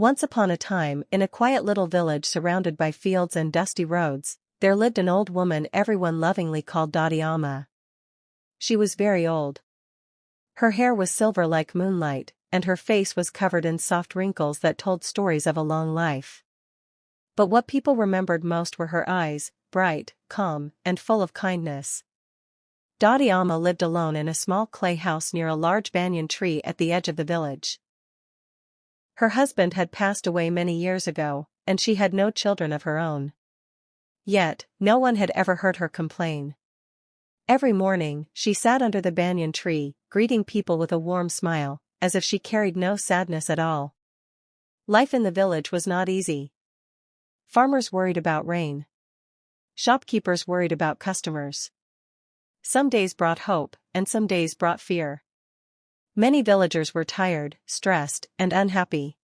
Once upon a time, in a quiet little village surrounded by fields and dusty roads, there lived an old woman everyone lovingly called Amma. She was very old. Her hair was silver like moonlight, and her face was covered in soft wrinkles that told stories of a long life. But what people remembered most were her eyes, bright, calm, and full of kindness. Amma lived alone in a small clay house near a large banyan tree at the edge of the village. Her husband had passed away many years ago, and she had no children of her own. Yet, no one had ever heard her complain. Every morning, she sat under the banyan tree, greeting people with a warm smile, as if she carried no sadness at all. Life in the village was not easy. Farmers worried about rain. Shopkeepers worried about customers. Some days brought hope, and some days brought fear. Many villagers were tired, stressed, and unhappy.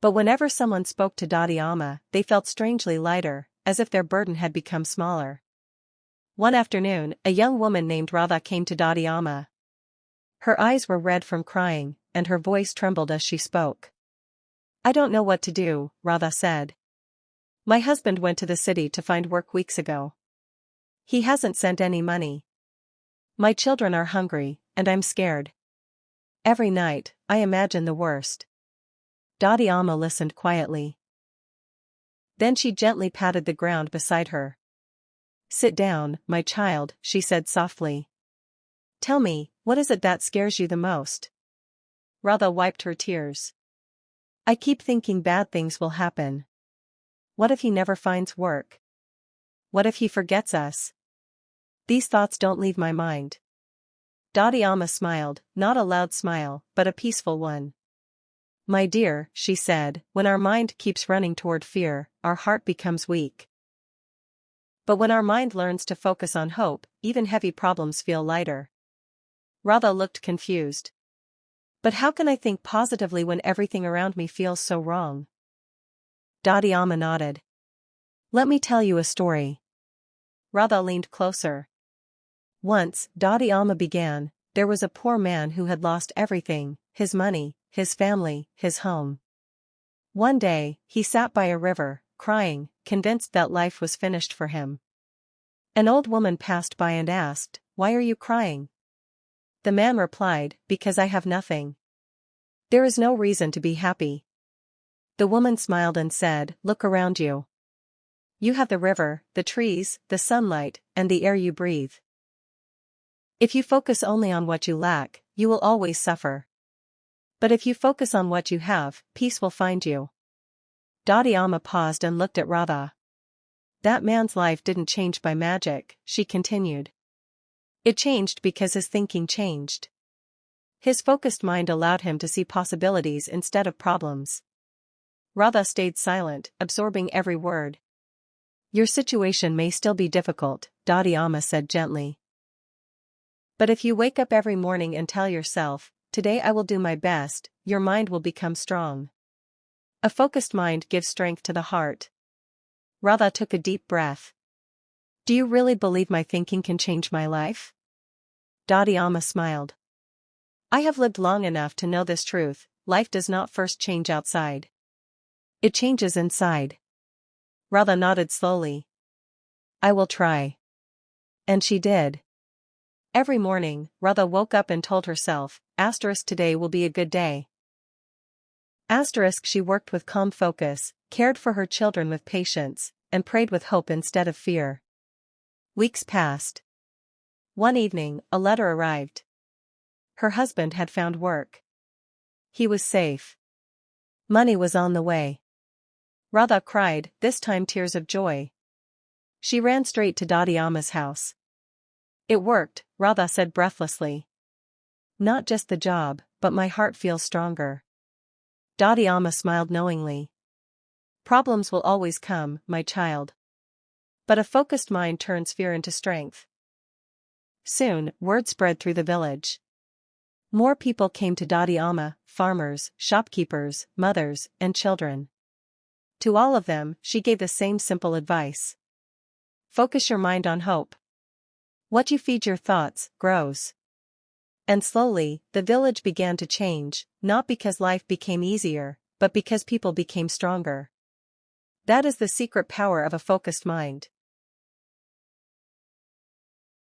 But whenever someone spoke to Amma, they felt strangely lighter, as if their burden had become smaller. One afternoon, a young woman named Radha came to Amma. Her eyes were red from crying, and her voice trembled as she spoke. "I don't know what to do," Radha said. "My husband went to the city to find work weeks ago. He hasn't sent any money. My children are hungry, and I'm scared. Every night, I imagine the worst." Amma listened quietly. Then she gently patted the ground beside her. "Sit down, my child," she said softly. "Tell me, what is it that scares you the most?" Radha wiped her tears. "I keep thinking bad things will happen. What if he never finds work? What if he forgets us? These thoughts don't leave my mind." Amma smiled, not a loud smile, but a peaceful one. "My dear," she said, "when our mind keeps running toward fear, our heart becomes weak. But when our mind learns to focus on hope, even heavy problems feel lighter." Radha looked confused. "But how can I think positively when everything around me feels so wrong?" Amma nodded. "Let me tell you a story." Radha leaned closer. "Once," Amma began, "there was a poor man who had lost everything, his money, his family, his home. One day, he sat by a river, crying, convinced that life was finished for him. An old woman passed by and asked, 'Why are you crying?' The man replied, 'Because I have nothing. There is no reason to be happy.' The woman smiled and said, 'Look around you. You have the river, the trees, the sunlight, and the air you breathe. If you focus only on what you lack, you will always suffer. But if you focus on what you have, peace will find you.'" Amma paused and looked at Radha. "That man's life didn't change by magic," she continued. "It changed because his thinking changed. His focused mind allowed him to see possibilities instead of problems." Radha stayed silent, absorbing every word. "Your situation may still be difficult," Amma said gently. "But if you wake up every morning and tell yourself, 'Today I will do my best,' your mind will become strong. A focused mind gives strength to the heart." Radha took a deep breath. "Do you really believe my thinking can change my life?" Amma smiled. "I have lived long enough to know this truth: life does not first change outside. It changes inside." Radha nodded slowly. "I will try." And she did. Every morning, Radha woke up and told herself, "Today will be a good day." She worked with calm focus, cared for her children with patience, and prayed with hope instead of fear. Weeks passed. One evening, a letter arrived. Her husband had found work. He was safe. Money was on the way. Radha cried, this time tears of joy. She ran straight to Amma's house. "It worked," Radha said breathlessly. "Not just the job, but my heart feels stronger." Amma smiled knowingly. "Problems will always come, my child. But a focused mind turns fear into strength." Soon, word spread through the village. More people came to Amma, farmers, shopkeepers, mothers, and children. To all of them, she gave the same simple advice. Focus your mind on hope. What you feed your thoughts, grows. And slowly, the village began to change, not because life became easier, but because people became stronger. That is the secret power of a focused mind.